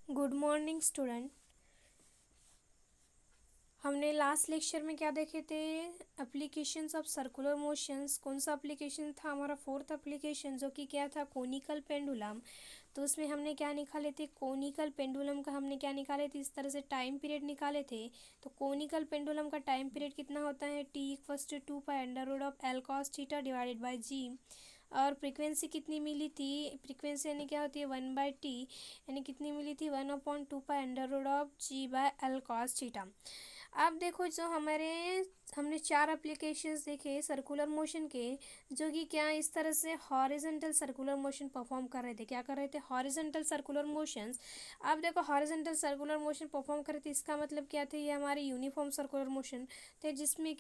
Good morning student. हमने last lecture में क्या देखे थे? Applications of circular motions. कौन सा एप्लीकेशन था? हमारा फोर्थ एप्लीकेशन, जो कि क्या था? Conical pendulum. तो उसमें हमने क्या निकाले थे? कोनिकल पेंडुलम का हमने क्या निकाले थे? इस तरह से टाइम पीरियड निकाले थे। तो कोनिकल पेंडुलम का टाइम पीरियड कितना होता है? T=2π√L cos θ डिवाइडेड बाई जी। और फ्रीक्वेंसी कितनी मिली थी? फ्रीक्वेंसी यानी क्या होती है? 1/T, यानी कितनी मिली थी? 1/2π√G/L cos θ। अब देखो, जो हमने चार एप्लीकेशंस देखे सर्कुलर मोशन के, जो कि क्या इस तरह से हॉरिजॉन्टल सर्कुलर मोशन परफॉर्म कर रहे थे। क्या कर रहे थे? Horizontal circular motions. अब देखो, हॉरिजॉन्टल सर्कुलर मोशन परफॉर्म कर रहे थे, इसका मतलब क्या थे? ये हमारी यूनिफॉर्म सर्कुलर मोशन थे, जिसमें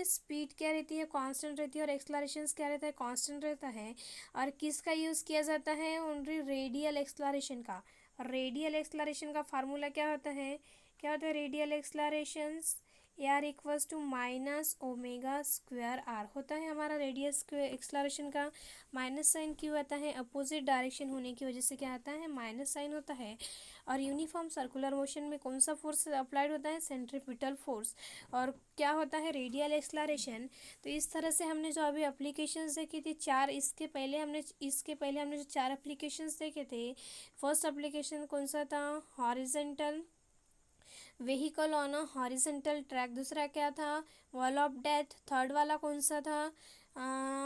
स्पीड क्या रहती है? कांस्टेंट रहती है, और एक्सलरेशन क्या रहता है? कांस्टेंट रहता है। और किसका यूज़ किया जाता है? ओनली रेडियल एक्सलरेशन का। रेडियल एक्सलरेशन का फार्मूला क्या होता है? रेडियल एक्सलरेशंस AR=-ओमेगा स्क्वायर आर होता है हमारा। रेडियस एक्सलरेशन का माइनस साइन क्यों आता है? अपोजिट डायरेक्शन होने की वजह से क्या आता है? माइनस साइन होता है। और यूनिफॉर्म सर्कुलर मोशन में कौन सा फोर्स अप्लाइड होता है? Centripetal force. और क्या होता है? Radial acceleration. तो इस तरह से हमने जो अभी एप्लीकेशंस देखी थी चार, इसके पहले हमने जो चार एप्लीकेशंस देखे थे, फर्स्ट एप्लीकेशन कौन सा था? Horizontal vehicle on a horizontal track. दूसरा क्या था? Wall of death. थर्ड वाला कौन सा था?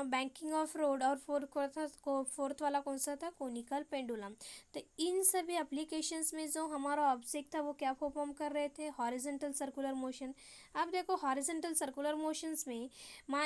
Banking of road. और फोर्थ वाला कौन सा था? Conical pendulum. तो इन सभी एप्लीकेशंस में जो हमारा ऑब्जेक्ट था वो क्या परफॉर्म कर रहे थे? Horizontal circular motion. अब देखो, हॉरिजॉन्टल सर्कुलर मोशंस में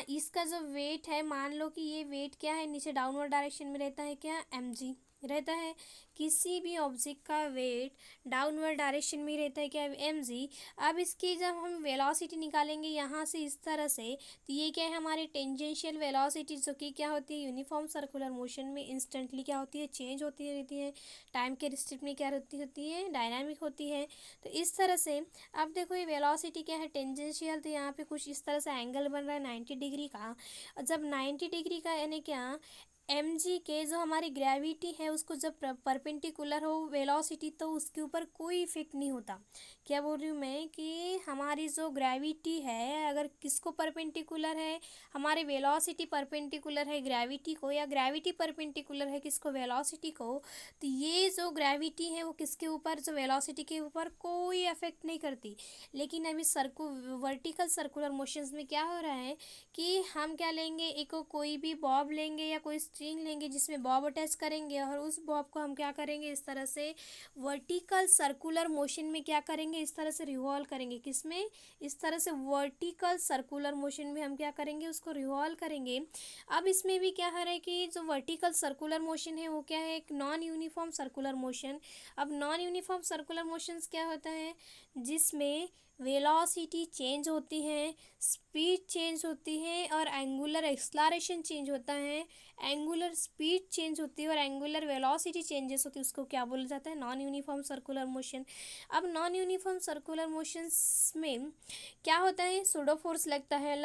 इसका जो वेट है, मान लो कि ये वेट क्या है? नीचे डाउनवर्ड डायरेक्शन में रहता है, क्या? mg रहता है। किसी भी ऑब्जेक्ट का वेट डाउनवर्ड डायरेक्शन में रहता है, क्या? mg। अब इसकी जब हम वेलोसिटी निकालेंगे यहाँ से इस तरह से, तो ये क्या है? हमारी टेंजेंशियल वेलोसिटी, जो कि क्या होती है? यूनिफॉर्म सर्कुलर मोशन में इंस्टेंटली क्या होती है? चेंज होती रहती है। टाइम के रिस्ट्रिक्ट में क्या होती है? डायनामिक होती है। तो इस तरह से अब देखो, ये वेलोसिटी क्या है? टेंजेंशियल। तो यहाँ पे कुछ इस तरह से एंगल बन रहा है 90 डिग्री का। और जब 90 डिग्री का, यानी क्या, mg के जो हमारी ग्रेविटी है उसको जब परपेंडिकुलर हो वेलोसिटी, तो उसके ऊपर कोई इफेक्ट नहीं होता। क्या बोल रही हूँ मैं? कि हमारी जो ग्रेविटी है, अगर किसको परपेंडिकुलर है? हमारी वेलोसिटी परपेंडिकुलर है ग्रेविटी को, या ग्रेविटी परपेंडिकुलर है किसको? वेलोसिटी को। तो ये जो ग्रेविटी है वो किसके ऊपर? जो वेलोसिटी के ऊपर कोई इफेक्ट नहीं करती। लेकिन अभी वर्टिकल सर्कुलर मोशंस में क्या हो रहा है कि हम क्या लेंगे? एक कोई भी बॉब लेंगे या कोई स्ट्रिंग लेंगे जिसमें बॉब अटैच करेंगे, और उस बॉब को हम क्या करेंगे? इस तरह से वर्टिकल सर्कुलर मोशन में क्या करेंगे? इस तरह से रिवॉल्व करेंगे। किसमें? इस तरह से वर्टिकल सर्कुलर मोशन में हम क्या करेंगे? उसको रिवॉल्व करेंगे। अब इसमें भी क्या है रहा है कि जो वर्टिकल सर्कुलर मोशन है वो क्या है? एक नॉन यूनिफॉर्म सर्कुलर मोशन। अब नॉन यूनिफॉर्म सर्कुलर मोशंस क्या होता है? जिसमें वेलोसिटी चेंज होती है, स्पीड चेंज होती है, और एंगुलर एक्सलरेशन चेंज होता है। एंगुलर स्पीड चेंज होती है और एंगुलर वेलोसिटी चेंजेस होती है, उसको क्या बोला जाता है? Non uniform circular motion. अब नॉन यूनिफॉर्म सर्कुलर मोशंस में क्या होता है? सूडो फोर्स लगता है।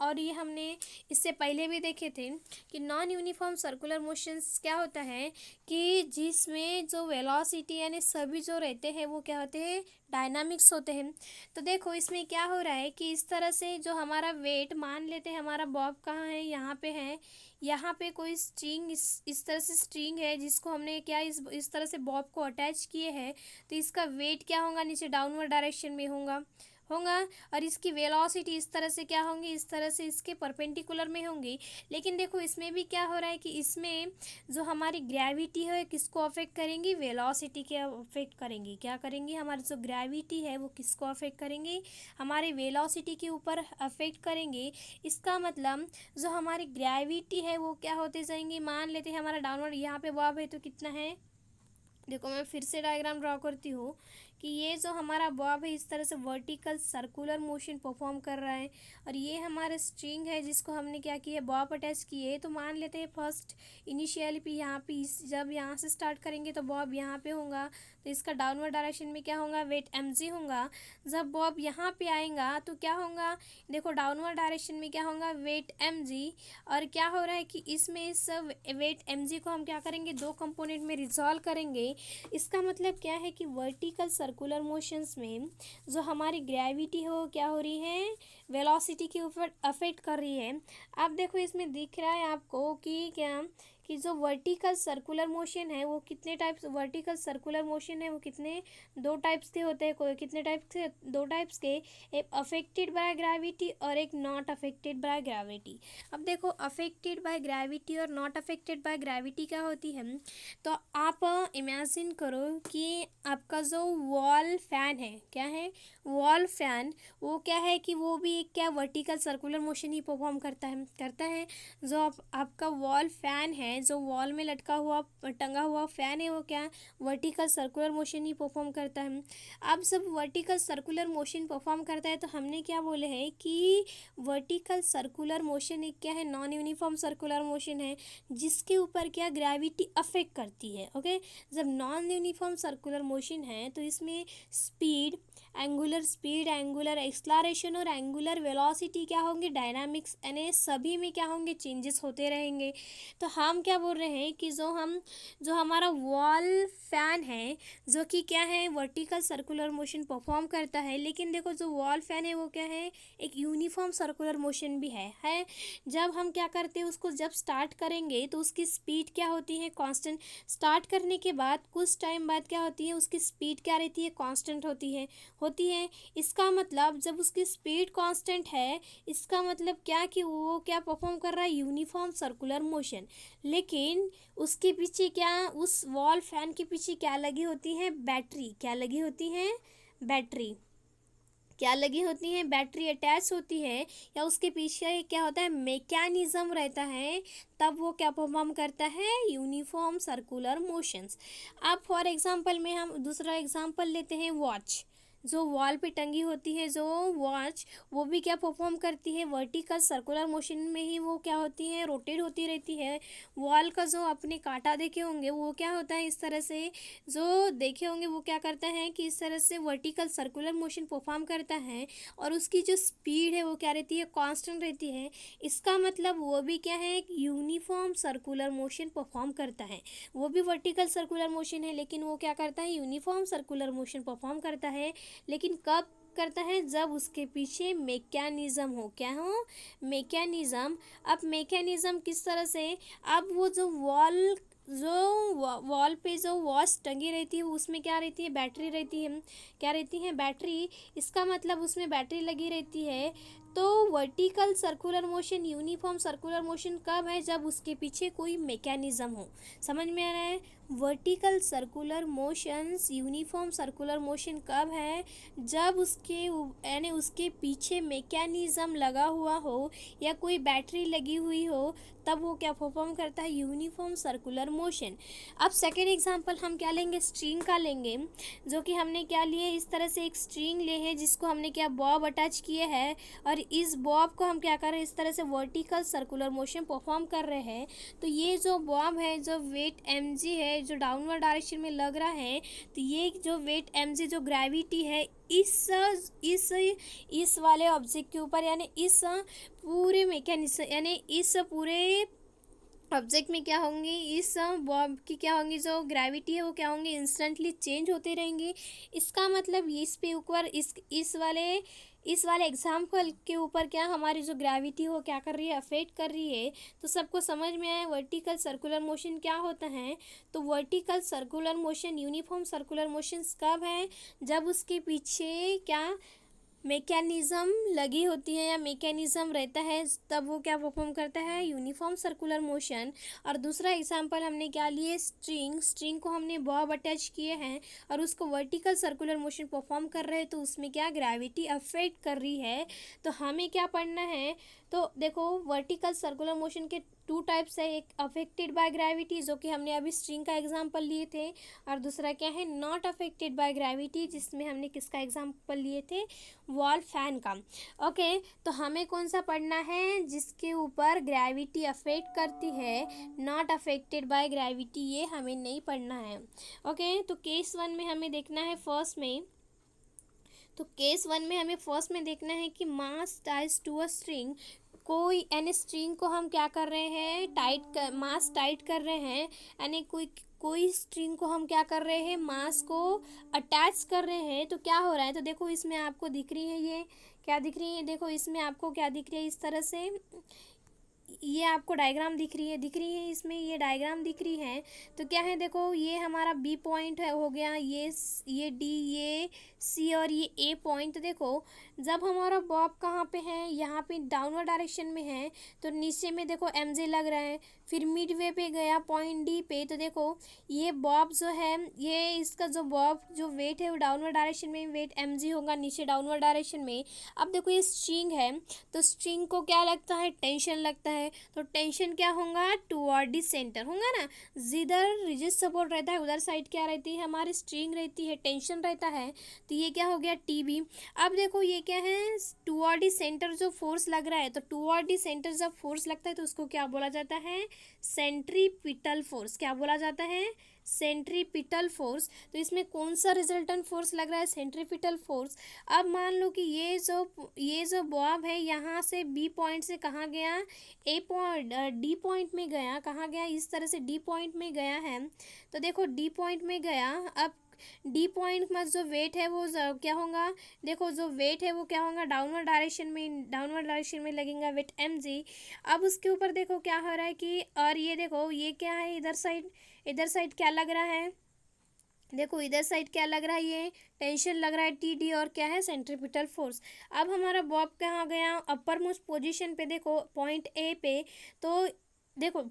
और ये हमने इससे पहले भी देखे थे कि नॉन यूनिफॉर्म सर्कुलर मोशंस क्या होता है कि जिसमें जो वेलोसिटी यानी सभी जो रहते हैं वो क्या होते हैं? डायनामिक्स होते हैं। तो देखो, इसमें क्या हो रहा है कि इस तरह से जो हमारा वेट, मान लेते हैं हमारा बॉब कहाँ है? यहाँ पे है। यहाँ पे कोई स्ट्रिंग, इस तरह से स्ट्रिंग है जिसको हमने क्या इस तरह से बॉब को अटैच किए हैं। तो इसका वेट क्या होगा? नीचे डाउनवर्ड डायरेक्शन में होगा। और इसकी वेलोसिटी इस तरह से क्या होंगी? इस तरह से इसके परपेंडिकुलर में होंगी। लेकिन देखो, इसमें भी क्या हो रहा है कि इसमें जो हमारी ग्रेविटी है किसको अफेक्ट करेंगी? वेलोसिटी के अफेक्ट करेंगी। क्या करेंगी? हमारी जो ग्रेविटी है वो किसको अफेक्ट करेंगी? हमारी वेलोसिटी के ऊपर अफेक्ट करेंगे। इसका मतलब जो हमारी ग्रेविटी है वो क्या होते जाएंगी? मान लेते हैं हमारा डाउनवर्ड यहाँ पे बॉब है, तो कितना है? देखो, मैं फिर से डायग्राम ड्रॉ करती हूँ कि ये जो हमारा बॉब है इस तरह से वर्टिकल सर्कुलर मोशन परफॉर्म कर रहा है, और ये हमारा स्ट्रिंग है जिसको हमने क्या किया? बॉब अटैच किए। तो मान लेते हैं फर्स्ट इनिशियली भी यहाँ पे जब यहाँ से स्टार्ट करेंगे तो बॉब यहाँ पे होगा। तो इसका डाउनवर्ड डायरेक्शन में क्या होगा? वेट mg होगा। जब बॉब यहाँ पे आएगा तो क्या होगा? देखो, डाउनवर्ड डायरेक्शन में क्या होगा? Weight mg। और क्या हो रहा है कि इसमें इस वेट mg को हम क्या करेंगे? दो कंपोनेंट में रिजॉल्व करेंगे। में, इसका मतलब क्या है कि वर्टिकल सर्कुलर मोशंस में जो हमारी ग्रेविटी हो क्या हो रही है, वेलोसिटी के ऊपर अफेक्ट कर रही है। अब देखो इसमें दिख रहा है आपको कि क्या कि जो वर्टिकल सर्कुलर मोशन है वो कितने टाइप्स, वर्टिकल सर्कुलर मोशन है वो कितने, दो टाइप्स के होते हैं। कोई कितने टाइप्स के, दो टाइप्स के, एक अफेक्टेड बाय ग्रेविटी और एक नॉट अफेक्टेड बाय ग्रेविटी। अब देखो अफेक्टेड बाय ग्रेविटी और नॉट अफेक्टेड बाय ग्रेविटी क्या होती है, तो आप इमेजिन करो कि आपका जो वॉल फैन है, क्या है, वॉल फैन, वो क्या है कि वो भी एक क्या वर्टिकल सर्कुलर मोशन ही परफॉर्म करता है। जो आपका वॉल फैन है, जो वॉल में लटका हुआ टंगा हुआ फैन है, वो क्या वर्टिकल सर्कुलर मोशन ही परफॉर्म करता है। अब जब वर्टिकल सर्कुलर मोशन परफॉर्म करता है तो हमने क्या बोले हैं कि वर्टिकल सर्कुलर मोशन एक क्या है, नॉन यूनिफॉर्म सर्कुलर मोशन है जिसके ऊपर क्या ग्रेविटी अफेक्ट करती है। ओके, जब नॉन यूनिफॉर्म सर्कुलर मोशन है तो इसमें स्पीड, एंगुलर एक्सलरेशन और एंगुलर वेलोसिटी क्या होंगे, डायनामिक्स यानी सभी में क्या होंगे, चेंजेस होते रहेंगे। तो हम क्या बोल रहे हैं कि जो हमारा वॉल फैन है जो कि क्या है वर्टिकल सर्कुलर मोशन परफॉर्म करता है, लेकिन देखो जो वॉल फैन है वो क्या है, एक यूनिफॉर्म सर्कुलर मोशन भी है। जब हम क्या करते हैं उसको जब स्टार्ट करेंगे तो उसकी स्पीड क्या होती है, कांस्टेंट। स्टार्ट करने के बाद कुछ टाइम बाद क्या होती है, उसकी स्पीड क्या रहती है, कांस्टेंट होती है। इसका मतलब जब उसकी स्पीड कांस्टेंट है, इसका मतलब क्या कि वो क्या परफॉर्म कर रहा है, यूनिफॉर्म सर्कुलर मोशन। लेकिन उसके पीछे क्या, उस वॉल फैन के पीछे क्या लगी होती है, बैटरी। क्या लगी होती है, बैटरी। क्या लगी होती है, बैटरी अटैच होती है, या उसके पीछे क्या होता है, मैकेनिज्म रहता है, तब वो क्या परफॉर्म करता है, यूनिफॉर्म सर्कुलर मोशंस। अब फॉर एग्जांपल में हम दूसरा एग्जांपल लेते हैं, वॉच। जो वॉल पे टंगी होती है जो वॉच, वो भी क्या परफॉर्म करती है, वर्टिकल सर्कुलर मोशन में ही वो क्या होती है, रोटेट होती रहती है। वॉल का जो अपने कांटा देखे होंगे वो क्या होता है, इस तरह से जो देखे होंगे वो क्या करता है कि इस तरह से वर्टिकल सर्कुलर मोशन परफॉर्म करता है, और उसकी जो स्पीड है वो क्या रहती है, कांस्टेंट रहती है। इसका मतलब वो भी क्या है, एक यूनिफॉर्म सर्कुलर मोशन परफॉर्म करता है। वो भी वर्टिकल सर्कुलर मोशन है लेकिन वो क्या करता है, यूनिफॉर्म सर्कुलर मोशन परफॉर्म करता है। लेकिन कब करता है, जब उसके पीछे मैकेनिज्म हो, क्या हो, मैकेनिज्म। अब मैकेनिज्म किस तरह से, अब वो जो वॉल पे जो वॉच टंगी रहती है उसमें क्या रहती है, बैटरी रहती है। क्या रहती है, बैटरी। इसका मतलब उसमें बैटरी लगी रहती है। तो vertical circular motion, uniform circular motion कब है, जब उसके पीछे कोई मैकेनिज्म हो। समझ में आ रहा है, vertical circular motions, uniform circular motion कब है, जब उसके यानी उसके पीछे मैकेनिज्म लगा हुआ हो या कोई बैटरी लगी हुई हो, तब वो क्या परफॉर्म करता है, यूनिफॉर्म सर्कुलर मोशन। अब सेकेंड एग्जांपल हम क्या लेंगे, स्ट्रिंग का लेंगे, जो कि हमने क्या लिए, इस तरह से एक स्ट्रिंग ले है जिसको हमने क्या बॉब अटैच किए हैं, और इस बॉब को हम क्या कर रहे हैं, इस तरह से वर्टिकल सर्कुलर मोशन परफॉर्म कर रहे हैं। तो ये जो बॉब है, जो वेट mg है, जो डाउनवर्ड डायरेक्शन में लग रहा है, तो ये जो वेट mg जो ग्रेविटी है इस वाले ऑब्जेक्ट के ऊपर, यानी इस पूरे मैकेनिज्म, यानी इस पूरे ऑब्जेक्ट में क्या होंगी, इस बॉब की क्या होंगी, जो ग्रेविटी है वो क्या होंगी, इंस्टेंटली चेंज होते रहेंगे। इसका मतलब इस पे ऊपर इस वाले एग्जाम्पल के ऊपर क्या हमारी जो ग्रेविटी हो क्या कर रही है, अफेक्ट कर रही है। तो सबको समझ में आया वर्टिकल सर्कुलर मोशन क्या होता है। तो vertical circular motion, uniform circular motions कब है, जब उसके पीछे क्या मैकेनिज्म लगी होती है या मैकेनिज्म रहता है, तब वो क्या परफॉर्म करता है, यूनिफॉर्म सर्कुलर मोशन। और दूसरा एग्जांपल हमने क्या लिए, स्ट्रिंग को हमने बॉब अटैच किए हैं और उसको वर्टिकल सर्कुलर मोशन परफॉर्म कर रहे हैं, तो उसमें क्या ग्रेविटी अफेक्ट कर रही है। तो हमें क्या पढ़ना है, तो देखो वर्टिकल सर्कुलर मोशन के टू टाइप्स है, एक अफेक्टेड बाय ग्रेविटी जो कि हमने अभी स्ट्रिंग का एग्जांपल लिए थे, और दूसरा क्या है नॉट अफेक्टेड बाय ग्रेविटी, जिसमें हमने किसका एग्जांपल लिए थे, वॉल फैन का। ओके, तो हमें कौन सा पढ़ना है, जिसके ऊपर ग्रेविटी अफेक्ट करती है, नॉट अफेक्टेड बाय ग्रेविटी, ये हमें नहीं पढ़ना है। ओके, तो केस 1 में हमें देखना है केस वन में हमें फर्स्ट में देखना है कि मास टाइज टू अ स्ट्रिंग, कोई यानी स्ट्रिंग को हम क्या कर रहे हैं, मास टाइट कर रहे हैं, यानी कोई स्ट्रिंग को हम क्या कर रहे हैं, मास को अटैच कर रहे हैं, तो क्या हो रहा है, तो देखो इसमें आपको दिख रही है, ये क्या दिख रही है, देखो इसमें आपको क्या दिख रही है, इस तरह से ये आपको डायग्राम दिख रही है इसमें ये डायग्राम दिख रही है। तो क्या है, देखो ये हमारा बी पॉइंट है, हो गया ये डी, ये सी और ये ए पॉइंट। देखो जब हमारा बॉब कहाँ पे है, यहाँ पे डाउनवर्ड डायरेक्शन में है, तो नीचे में देखो एम जे लग रहा है, फिर मिड वे पे गया पॉइंट डी पे, तो देखो ये बॉब जो है, ये इसका जो बॉब जो वेट है वो डाउनवर्ड डायरेक्शन में वेट एम जी होगा, नीचे डाउनवर्ड डायरेक्शन में। अब देखो ये स्ट्रिंग है, तो स्ट्रिंग को क्या लगता है, टेंशन लगता है, तो टेंशन क्या होगा, टुवर्ड द सेंटर होगा ना। जिधर रिजिड सपोर्ट रहता है उधर साइड क्या रहती है, हमारी स्ट्रिंग रहती है, टेंशन रहता है, तो ये क्या हो गया, टीबी। अब देखो ये क्या है, टुवर्ड द सेंटर जो फोर्स लग रहा है, तो टुवर्ड द सेंटर जब फोर्स लगता है तो उसको क्या बोला जाता है, सेंट्रीपिटल फोर्स। क्या बोला जाता है, सेंट्रीपिटल फोर्स। तो इसमें कौन सा रिजल्टेंट फोर्स लग रहा है, सेंट्रीपिटल फोर्स। अब मान लो कि ये जो बॉब है यहाँ से बी पॉइंट से कहाँ गया, ए पॉइंट डी पॉइंट में गया, कहाँ गया, इस तरह से डी पॉइंट में गया है। तो देखो डी पॉइंट में गया, अब डी पॉइंट में जो वेट है वो क्या होगा, देखो जो वेट है वो क्या होगा, डाउनवर्ड डायरेक्शन में लगेगा वेट एम जी। अब उसके ऊपर देखो क्या हो रहा है कि, और ये देखो ये क्या है, इधर साइड क्या लग रहा है, देखो इधर साइड क्या लग रहा है, ये टेंशन लग रहा है टी डी, और क्या है, सेंट्रीपिटल फोर्स। अब हमारा बॉब कहाँ गया, अपर मोस्ट पोजीशन पे, देखो पॉइंट ए पे। तो देखो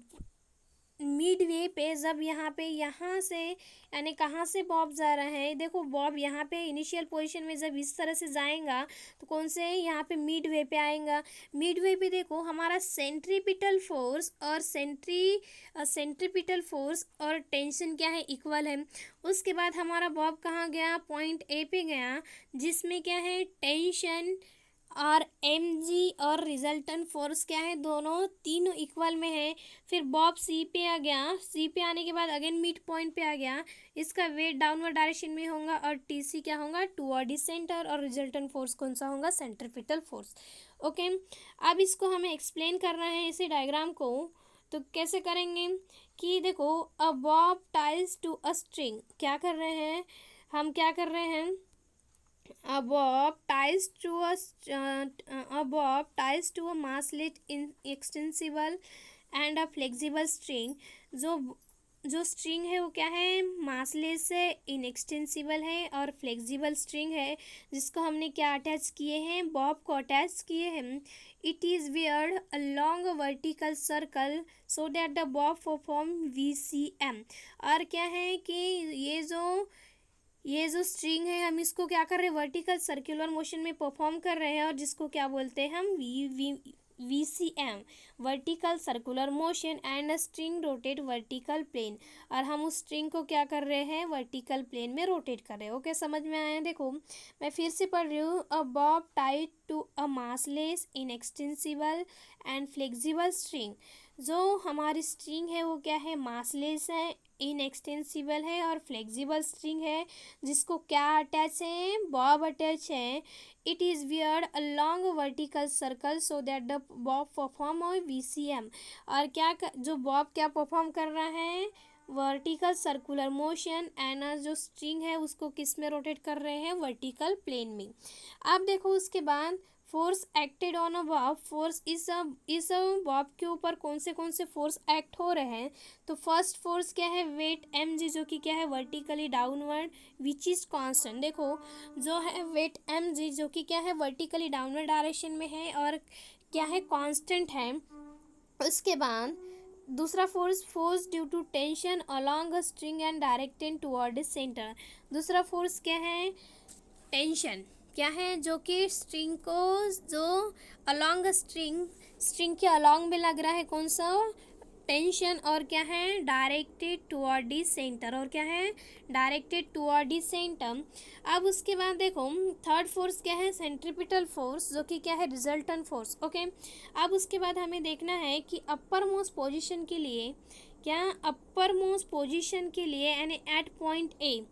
मिड वे पे जब यहाँ से यानी कहाँ से बॉब जा रहा है, देखो बॉब यहाँ पे इनिशियल पोजीशन में जब इस तरह से जाएगा तो कौन से यहाँ पे मिड वे पे आएगा। मिड वे पे देखो हमारा सेंट्रीपिटल फोर्स और टेंशन क्या है, इक्वल है। उसके बाद हमारा बॉब कहाँ गया, पॉइंट ए पे गया, जिसमें क्या है, टेंशन और एम जी और रिजल्टेंट फोर्स क्या है, दोनों तीनों इक्वल में है। फिर बॉब सी पे आ गया, सी पे आने के बाद अगेन मिड पॉइंट पे आ गया, इसका वेट डाउनवर्ड डायरेक्शन में होगा, और टी सी क्या होगा, टुवर्ड द सेंटर, और रिजल्टेंट फोर्स कौन सा होगा, सेंट्रीपिटल फोर्स। ओके, अब इसको हमें एक्सप्लेन करना है इसी डायग्राम को। तो कैसे करेंगे कि देखो, a bob ties to a string, क्या कर रहे हैं हम, क्या कर रहे हैं, a bob ties to a massless extensible and a flexible string। जो स्ट्रिंग है वो क्या है, मासलेस है, इनएक्सटेंसिबल है और फ्लेक्सिबल स्ट्रिंग है, जिसको हमने क्या अटैच किए हैं, बॉब को अटैच किए हैं। It is weird along a vertical circle so that the Bob perform VCM। और क्या है कि ये जो स्ट्रिंग है हम इसको क्या कर रहे हैं, वर्टिकल सर्कुलर मोशन में परफॉर्म कर रहे हैं, और जिसको क्या बोलते हैं हम, VCM, vertical circular motion and a string rotate vertical plane. और हम उस स्ट्रिंग को क्या कर रहे हैं, वर्टिकल प्लेन में रोटेट कर रहे हैं। ओके, समझ में आया। देखो मैं फिर से पढ़ रही हूँ, a bob tied to a massless inextensible and flexible string. जो हमारी स्ट्रिंग है वो क्या है, मासलेस है, इनएक्सटेंसिबल है और फ्लेक्सिबल स्ट्रिंग है, जिसको क्या अटैच है, बॉब अटैच है। It is weird along vertical circle so that the Bob perform और VCM। और जो बॉब क्या परफॉर्म कर रहा है, वर्टिकल सर्कुलर मोशन, एंड जो स्ट्रिंग है उसको किस में रोटेट कर रहे हैं, वर्टिकल प्लेन में। अब देखो उसके बाद force acted on a Bob, force इस बॉब के ऊपर कौन से फोर्स एक्ट हो रहे हैं। तो फर्स्ट फोर्स क्या है, वेट mg, जो कि क्या है, vertically downward, which is constant. देखो जो है वेट mg जो कि क्या है, वर्टिकली डाउनवर्ड डायरेक्शन में है और क्या है, कांस्टेंट है। उसके बाद दूसरा force due to tension along a string and directed toward the centre. दूसरा फोर्स क्या है, टेंशन, क्या है, जो कि स्ट्रिंग को जो अलोंग स्ट्रिंग के अलोंग में लग रहा है, कौन सा, टेंशन, और क्या है, डायरेक्टेड टुवर्ड द सेंटर, और क्या है, डायरेक्टेड टुवर्ड द सेंटर। अब उसके बाद देखो थर्ड फोर्स क्या है, सेंट्रीपिटल फोर्स, जो कि क्या है, रिजल्टेंट फोर्स। ओके, अब उसके बाद हमें देखना है कि अपर मोस्ट पोजीशन के लिए यानी एट पॉइंट ए,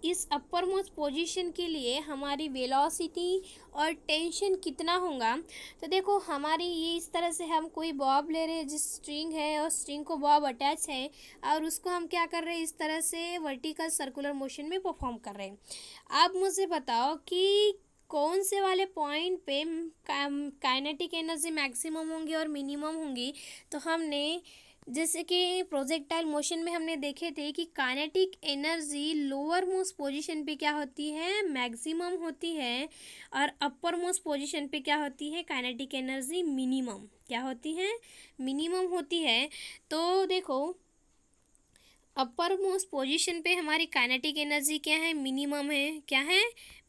इस अपर मोस्ट पोजीशन के लिए हमारी वेलोसिटी और टेंशन कितना होगा। तो देखो हमारी ये इस तरह से हम कोई बॉब ले रहे हैं, जिस स्ट्रिंग है और स्ट्रिंग को बॉब अटैच है और उसको हम क्या कर रहे हैं, इस तरह से वर्टिकल सर्कुलर मोशन में परफॉर्म कर रहे हैं। आप मुझे बताओ कि कौन से वाले पॉइंट पे काइनेटिक एनर्जी मैक्सिमम होंगी और मिनिमम होंगी। तो हमने जैसे कि प्रोजेक्टाइल मोशन में हमने देखे थे कि kinetic energy lower most position पे क्या होती है, मैक्सिमम होती है, और अपर मोस्ट पोजीशन पे क्या होती है, काइनेटिक एनर्जी मिनिमम क्या होती है, मिनिमम होती है। तो देखो अपर मोस्ट पोजीशन पे हमारी काइनेटिक एनर्जी क्या है, मिनिमम है, क्या है,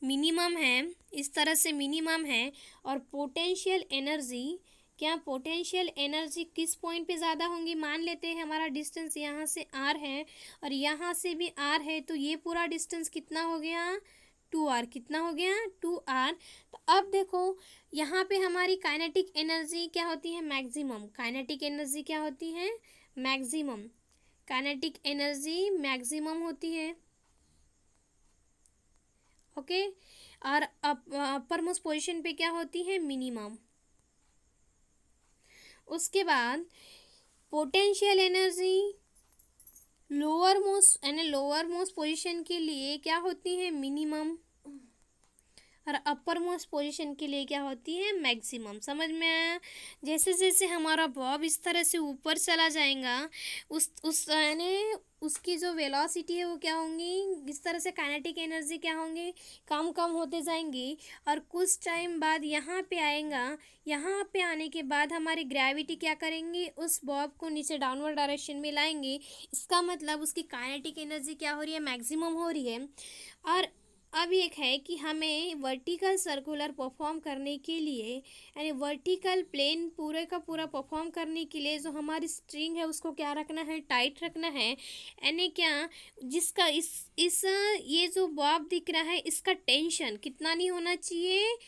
मिनिमम है, इस तरह से मिनिमम है। और पोटेंशियल एनर्जी, क्या पोटेंशियल एनर्जी किस पॉइंट पे ज़्यादा होंगी। मान लेते हैं हमारा डिस्टेंस यहाँ से आर है और यहाँ से भी आर है, तो ये पूरा डिस्टेंस कितना हो गया, 2r, कितना हो गया, 2r। तो अब देखो यहाँ पे हमारी काइनेटिक एनर्जी क्या होती है, मैक्सिमम, काइनेटिक एनर्जी क्या होती है, मैक्सिमम, काइनेटिक एनर्जी मैक्सिमम होती है, ओके। और अपर मोस्ट पोजीशन पे क्या होती है, मिनिमम। उसके बाद पोटेंशियल एनर्जी लोअर मोस्ट यानी लोअर मोस्ट पोजीशन के लिए क्या होती है, मिनिमम, और अपर मोस्ट पोजीशन के लिए क्या होती है, मैक्सिमम। समझ में आया। जैसे जैसे हमारा बॉब इस तरह से ऊपर चला जाएगा, उस यानी उसकी जो वेलोसिटी है वो क्या होंगी, इस तरह से काइनेटिक एनर्जी क्या होंगी, कम कम होते जाएंगी। और कुछ टाइम बाद यहाँ पे आएगा, यहाँ पे आने के बाद हमारी ग्रेविटी क्या करेंगी, उस बॉब को नीचे डाउनवर्ड डायरेक्शन में लाएंगे। इसका मतलब उसकी काइनेटिक एनर्जी क्या हो रही है, मैक्सिमम हो रही है। और अब एक है कि हमें वर्टिकल सर्कुलर परफॉर्म करने के लिए यानी वर्टिकल प्लेन पूरे का पूरा परफॉर्म करने के लिए जो हमारी स्ट्रिंग है उसको क्या रखना है, टाइट रखना है। यानी क्या, जिसका इस ये जो बॉब दिख रहा है इसका टेंशन कितना नहीं होना चाहिए,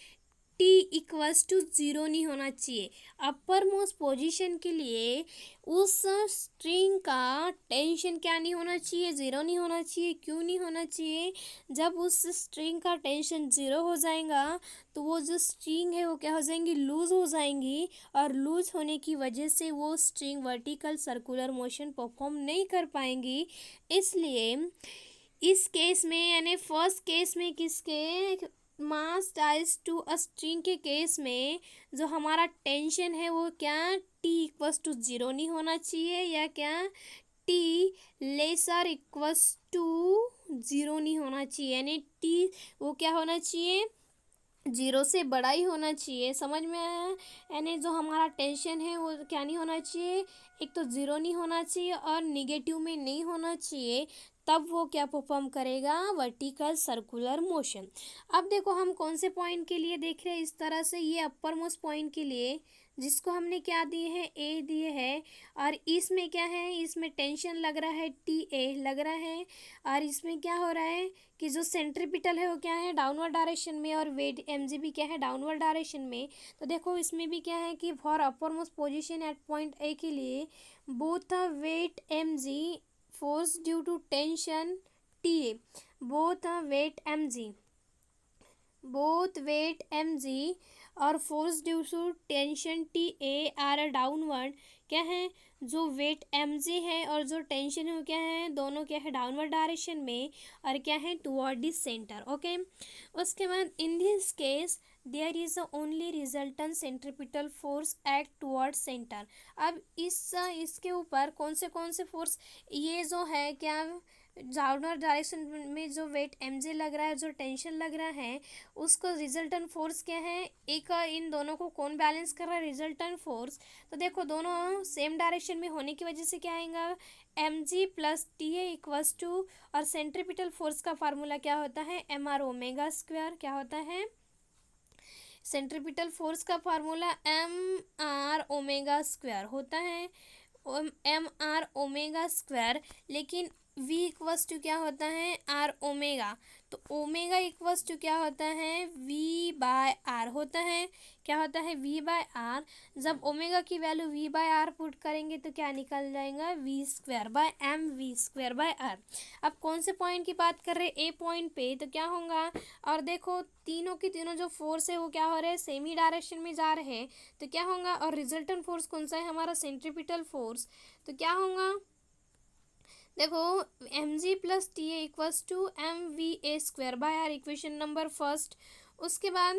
T=0 नहीं होना चाहिए। अपर मोस्ट पोजीशन के लिए उस स्ट्रिंग का टेंशन क्या नहीं होना चाहिए, 0 नहीं होना चाहिए। क्यों नहीं होना चाहिए, जब उस स्ट्रिंग का टेंशन 0 हो जाएगा तो वो जो स्ट्रिंग है वो क्या हो जाएंगी, लूज़ हो जाएंगी। और लूज़ होने की वजह से वो string vertical circular motion perform नहीं कर पाएंगी। इसलिए इस केस में यानी फर्स्ट केस में किसके, मास टाइज टू अ स्ट्रिंग के केस में जो हमारा टेंशन है वो क्या, T=0 नहीं होना चाहिए, या क्या T< 0 नहीं होना चाहिए। यानी T वो क्या होना चाहिए, 0 से बड़ा ही होना चाहिए। समझ में आया। यानी जो हमारा टेंशन है वो क्या नहीं होना चाहिए, एक तो 0 नहीं होना चाहिए और निगेटिव में नहीं होना चाहिए। तब वो क्या परफॉर्म करेगा, वर्टिकल सर्कुलर मोशन। अब देखो हम कौन से पॉइंट के लिए देख रहे हैं, इस तरह से ये अपर मोस्ट पॉइंट के लिए जिसको हमने क्या दिए हैं, ए दिए हैं। और इसमें क्या है, इसमें टेंशन लग रहा है, TA लग रहा है। और इसमें क्या हो रहा है कि जो सेंट्रीपिटल है वो क्या है, डाउनवर्ड डायरेक्शन में, और वेट mg भी क्या है, डाउनवर्ड डायरेक्शन में। तो देखो इसमें भी क्या है कि for upper most position at point A के लिए both weight mg force due to tension TA, both weight mg और force due to tension TA are downward. क्या है, जो वेट mg है और जो टेंशन है वो क्या है, दोनों क्या है, डाउनवर्ड डायरेक्शन में, और क्या है, टुवर्ड द सेंटर, ओके। उसके बाद in this case there is only resultant centripetal force act toward centre. अब इसके ऊपर कौन से फोर्स, ये जो है क्या, डाउनवर्ड डायरेक्शन में जो वेट mg लग रहा है, जो टेंशन लग रहा है, उसको रिजल्टेंट फोर्स क्या है, एक इन दोनों को कौन बैलेंस कर रहा है, रिजल्टेंट फोर्स। तो देखो दोनों सेम डायरेक्शन में होने की वजह से क्या आएगा, mg प्लस TA और सेंट्रीपिटल फोर्स का फार्मूला क्या होता है, mr²। क्या होता है, सेंट्रीपिटल फोर्स का फार्मूला mr² होता है, mr²। लेकिन v इक्वस टू क्या होता है आर ओमेगा, तो ओमेगा इक्वस टू क्या होता है v बाय आर होता है। क्या होता है v बाय आर। जब ओमेगा की value v by R put करेंगे तो क्या निकल जाएगा v square by M V square by are. अब कौन से पॉइंट की बात कर रहे हैं ए पॉइंट पे, तो क्या होगा, और देखो तीनों की तीनों जो फोर्स है वो क्या हो रहे हैं सेम ही डायरेक्शन में जा रहे हैं, तो क्या होगा, और रिजल्टेंट फोर्स कौन सा है हमारा सेंट्रीपिटल फोर्स, तो क्या होगा देखो M G plus T A equals to M V A square by R, equation number first. उसके बाद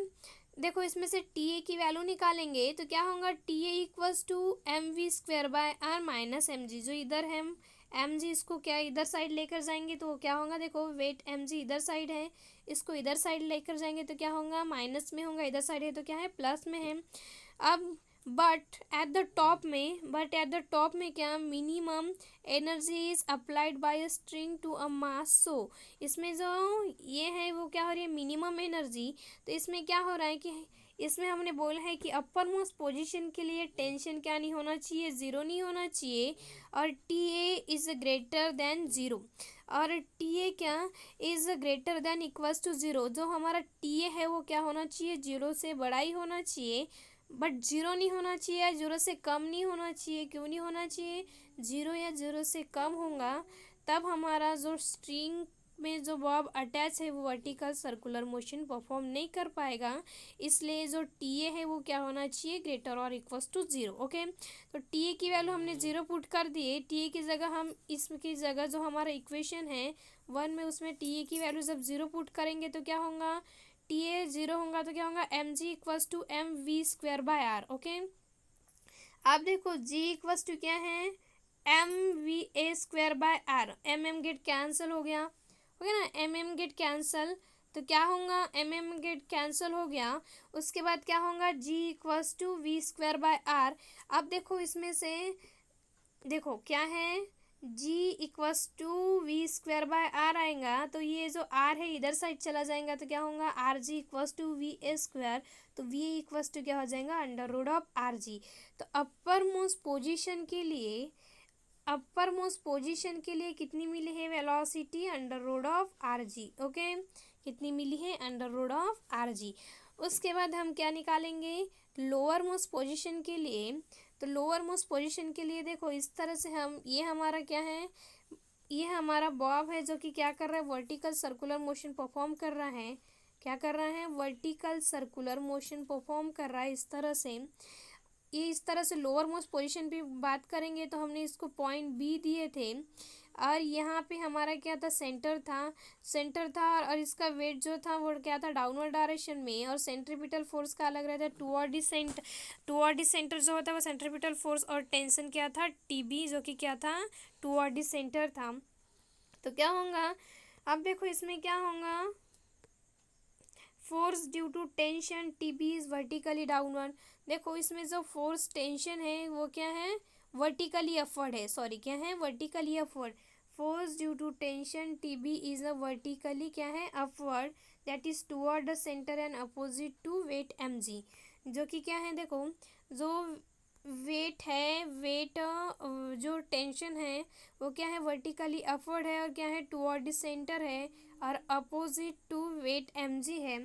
देखो इसमें से टी ए की वैल्यू निकालेंगे तो क्या होगा T A equals to M V square by R minus M G, जो इधर है एम जी इसको क्या इधर साइड लेकर जाएंगे तो क्या होगा, देखो वेट एम जी इधर साइड है, इसको इधर साइड लेकर जाएंगे तो क्या होगा माइनस में होगा, इधर साइड है तो क्या है प्लस में है। अब बट एट द टॉप में क्या minimum energy is applied by string to a mass, so इसमें जो ये है वो क्या हो रही है मिनिमम एनर्जी, तो इसमें क्या हो रहा है कि इसमें हमने बोला है कि अपर मोस्ट पोजीशन के लिए टेंशन क्या नहीं होना चाहिए, ज़ीरो नहीं होना चाहिए, और T A is greater than zero, और टी ए क्या is greater than equals to zero, जो हमारा टी ए है वो क्या होना चाहिए जीरो से बड़ा ही होना चाहिए, बट जीरो नहीं होना चाहिए, जीरो से कम नहीं होना चाहिए। क्यों नहीं होना चाहिए, जीरो या जीरो से कम होगा तब हमारा जो स्ट्रिंग में जो बॉब अटैच है वो वर्टिकल सर्कुलर मोशन परफॉर्म नहीं कर पाएगा, इसलिए जो टी ए है वो क्या होना चाहिए ग्रेटर और इक्वल्स टू ज़ीरो। ओके, तो टी ए की वैल्यू हमने ज़ीरो पुट कर दिए, टी ए की जगह हम इसकी जगह जो हमारा इक्वेशन है वन में उसमें टी ए की वैल्यू जब ज़ीरो पुट करेंगे तो क्या होगा टी ए ज़ीरो होगा तो क्या होगा M G equals to M V square by R. Okay, अब देखो जी इक्वल्स टू क्या है M V A square by R, M M get cancel हो गया, हो गया ना, एम एम गेट कैंसिल, तो क्या होगा एम एम गेट कैंसिल हो गया। उसके बाद क्या होगा g equals to v square by are. अब देखो इसमें से देखो क्या है g equals to v square by r आएगा, तो ये जो आर है इधर साइड चला जाएगा तो क्या होगा R G equals to V A square, तो वी इक्वस टू क्या हो जाएगा under root of R G. तो अपर मोस्ट पोजीशन के लिए कितनी मिली है velocity under root of R G. Okay, कितनी मिली है under root of R G. उसके बाद हम क्या निकालेंगे लोअर मोस्ट पोजीशन के लिए, तो लोअर मोस्ट पोजीशन के लिए देखो इस तरह से हम ये हमारा क्या है ये हमारा बॉब है जो कि क्या कर रहा है वर्टिकल सर्कुलर मोशन परफॉर्म कर रहा है, क्या कर रहा है वर्टिकल सर्कुलर मोशन परफॉर्म कर रहा है इस तरह से। ये इस तरह से लोअर मोस्ट पोजीशन पे बात करेंगे तो हमने इसको पॉइंट बी दिए थे, और यहाँ पे हमारा क्या था सेंटर था और इसका वेट जो था वो क्या था डाउनवर्ड डायरेक्शन में, और सेंट्रीपिटल फोर्स का अलग रहता है टुवर्ड द सेंटर जो होता है वो सेंट्रीपिटल फोर्स, और टेंशन क्या था टीबी जो कि क्या था टुवर्ड द सेंटर था। तो क्या होगा अब देखो इसमें क्या होगा force due to tension T B is vertically downward. देखो इसमें जो फोर्स टेंशन है वो क्या है वर्टिकली अपवर्ड है, सॉरी क्या है vertically upward, force due to tension T B is a vertically क्या है upward that is toward the centre and opposite to weight M G, जो कि क्या है देखो जो वेट है जो टेंशन है वो क्या है वर्टिकली अपवर्ड है और क्या है टुवर्ड द सेंटर है और opposite to weight M G है।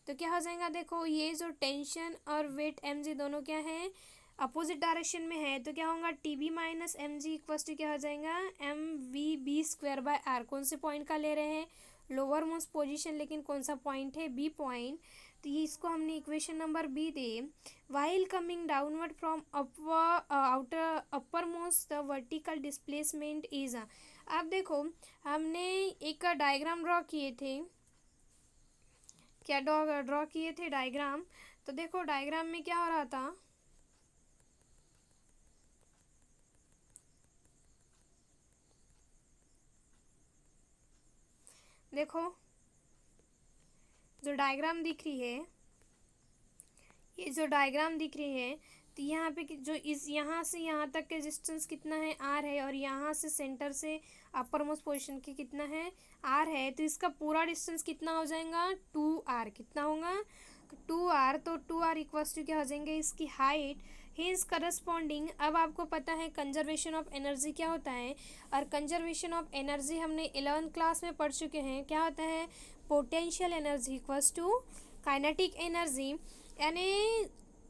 तो क्या हो जाएगा देखो ये जो टेंशन और वेट एम जी दोनों क्या है अपोजिट डायरेक्शन में है, तो क्या होगा T B minus M G equals to क्या हो जाएगा M V B square by R. कौन से पॉइंट का ले रहे हैं लोअर मोस्ट पोजीशन, लेकिन कौन सा पॉइंट है बी पॉइंट, तो ये इसको हमने equation number B they while coming downward from outer upper most the vertical displacement is. अब देखो हमने एक डायग्राम ड्रॉ किए थे, क्या ड्रॉ किए थे डायग्राम, तो देखो डायग्राम में क्या हो रहा था देखो जो डायग्राम दिख रही है ये जो डायग्राम दिख रही है तो यहाँ पे जो इस यहाँ से यहाँ तक के डिस्टेंस कितना है आर है, और यहाँ से सेंटर से अपर मोस्ट पोजीशन की कितना है आर है, तो इसका पूरा डिस्टेंस कितना हो जाएगा 2r, कितना होगा 2r, तो 2r इक्वल्स टू क्या हो जाएंगे इसकी हाइट, हिज करस्पॉन्डिंग। अब आपको पता है कंजर्वेशन ऑफ एनर्जी क्या होता है, और कंजर्वेशन ऑफ एनर्जी हमने 11th क्लास में पढ़ चुके हैं। क्या होता है, potential energy equals to kinetic energy, यानी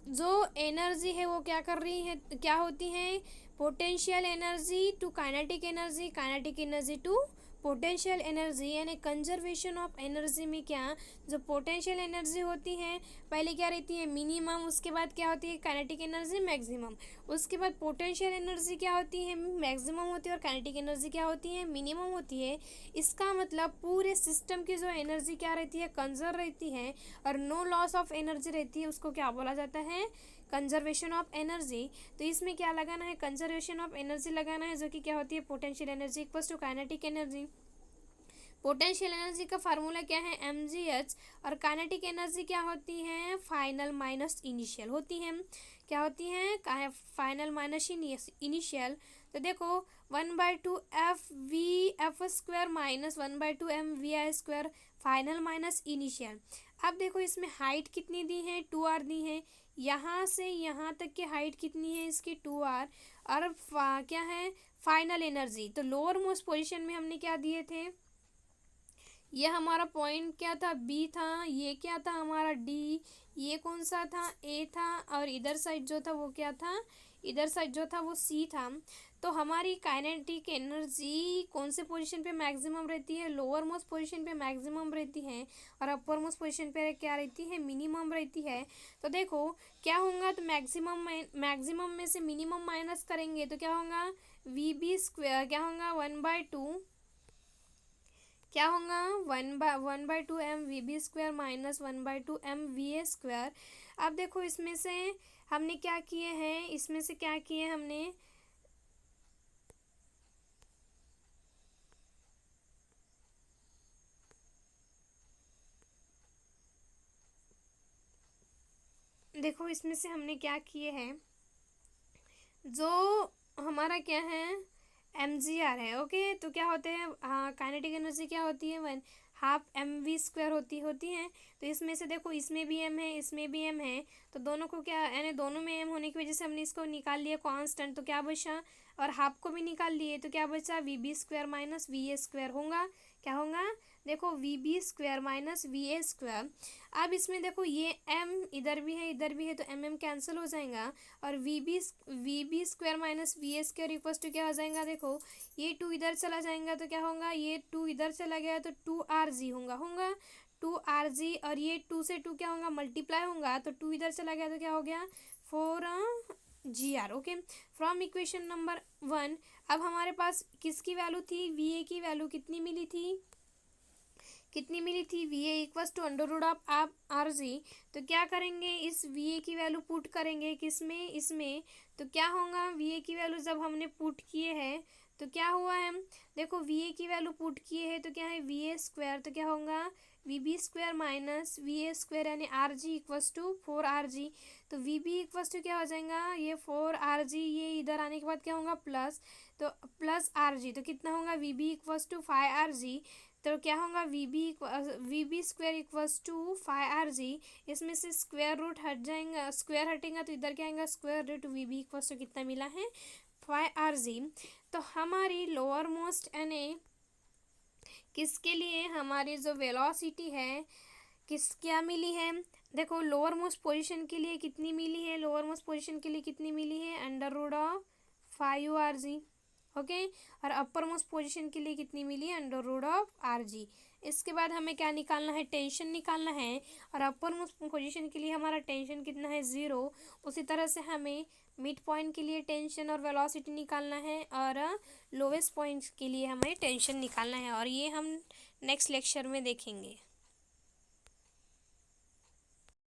जो एनर्जी है वो क्या कर रही है, क्या होती है, potential energy to kinetic energy, kinetic energy to potential energy. यानी कंजर्वेशन ऑफ एनर्जी में क्या, जो पोटेंशियल एनर्जी होती है पहले क्या रहती है, मिनिमम, उसके बाद क्या होती है काइनेटिक एनर्जी मैक्सिमम, उसके बाद पोटेंशियल एनर्जी क्या होती है, मैक्सिमम होती है, और काइनेटिक एनर्जी क्या होती है, मिनिमम होती है। इसका मतलब पूरे सिस्टम की जो एनर्जी क्या रहती है, कंजर्व रहती है, और नो लॉस ऑफ एनर्जी रहती है, उसको क्या बोला जाता है, कंजर्वेशन ऑफ एनर्जी। तो इसमें क्या लगाना है, कंजर्वेशन ऑफ एनर्जी लगाना है, जो कि क्या होती है, potential energy equals to kinetic energy. Potential energy का फार्मूला क्या है, mgh, और काइनेटिक एनर्जी क्या होती है, फाइनल माइनस इनिशियल होती है। क्या होती है, फाइनल माइनस इनिशियल। तो देखो 1/2 f(v)f² minus 1/2 m(v)I², final minus initial. अब देखो इसमें हाइट कितनी दी है, 2r दी है, यहाँ से यहाँ तक की हाइट कितनी है इसकी, 2r, और क्या है, फाइनल एनर्जी। तो लोअर मोस्ट पोजिशन में हमने क्या दिए थे, ये हमारा पॉइंट क्या था, बी था, ये क्या था हमारा डी, ये कौन सा था, ए था, और इधर साइड जो था वो क्या था, इधर साइड जो था वो सी था। तो हमारी काइनेटिक एनर्जी कौन से पोजीशन पे मैक्सिमम रहती है, लोअर मोस्ट पोजीशन पे मैक्सिमम रहती है, और अपर मोस्ट पोजीशन पे क्या रहती है, मिनिमम रहती है। तो देखो क्या होगा, तो मैक्सिमम में से मिनिमम माइनस करेंगे तो क्या होगा, VB² क्या होगा, 1/2, क्या होगा, 1/2 m(v)B² माइनस 1/2 m(v)A²। अब देखो इसमें से हमने क्या किए हैं, इसमें से क्या किए हमने, देखो इसमें से हमने क्या किए हैं, जो हमारा क्या है, mgr है। ओके, तो क्या होते हैं, हाँ, काइनेटिक एनर्जी क्या होती है, 1/2 mv² होती है। तो इसमें से देखो इसमें भी m है, इसमें भी m है, तो दोनों को क्या, यानी दोनों में m होने की वजह से हमने इसको निकाल लिया कांस्टेंट, तो क्या बचा, और हाफ को भी निकाल लिए तो क्या बचा, VB² माइनस VA² होगा। क्या होगा, देखो VB² माइनस VA²। अब इसमें देखो ये m इधर भी है, इधर भी है, तो m कैंसिल हो जाएगा, और VB² minus VA² equals to क्या हो जाएगा, देखो ये 2 इधर चला जाएगा तो क्या होगा, ये 2 इधर चला गया तो 2rg होगा 2rg, और ये 2 से 2 क्या होगा, मल्टीप्लाई होगा, तो 2 इधर चला गया तो क्या हो गया, 4gr। Okay, from equation number 1 अब हमारे पास किसकी वैल्यू थी, VA की वैल्यू कितनी मिली थी, VA इक्वल्स टू √(r)g। तो क्या करेंगे, इस VA की वैल्यू पुट करेंगे किसमें, इसमें, तो क्या होगा, VA की वैल्यू जब हमने पुट किए हैं तो क्या हुआ है, देखो VA की वैल्यू पुट किए हैं तो क्या है, VA², तो क्या होगा, VB² माइनस VA², यानी RG इक्वल्स टू 4rg। तो VB इक्वल्स टू क्या हो जाएगा, ये 4rg, ये इधर आने के बाद क्या होगा, प्लस, तो प्लस rg, तो कितना होगा, VB इक्वल्स टू 5rg। तो क्या होगा, VB² इक्वल्स टू 5rg। इसमें से स्क्वायर रूट हट जाएगा, स्क्वायर हटेगा तो इधर क्या आएगा, square root VB equals to कितना मिला है, 5rg। तो हमारी लोअर मोस्ट यानी किसके लिए, हमारी जो वेलोसिटी है किस क्या मिली है, देखो लोअर मोस्ट पोजीशन के लिए कितनी मिली है, लोअर मोस्ट पोजीशन के लिए कितनी मिली है, √5rg। ओके, और अपर मोस्ट पोजीशन के लिए कितनी मिली है, √rg। इसके बाद हमें क्या निकालना है, टेंशन निकालना है, और अपर मोस्ट पोजीशन के लिए हमारा टेंशन कितना है, 0। उसी तरह से हमें मिड पॉइंट के लिए टेंशन और वेलोसिटी निकालना है, और लोवेस्ट पॉइंट के लिए हमें टेंशन निकालना है, और ये हम नेक्स्ट लेक्चर में देखेंगे।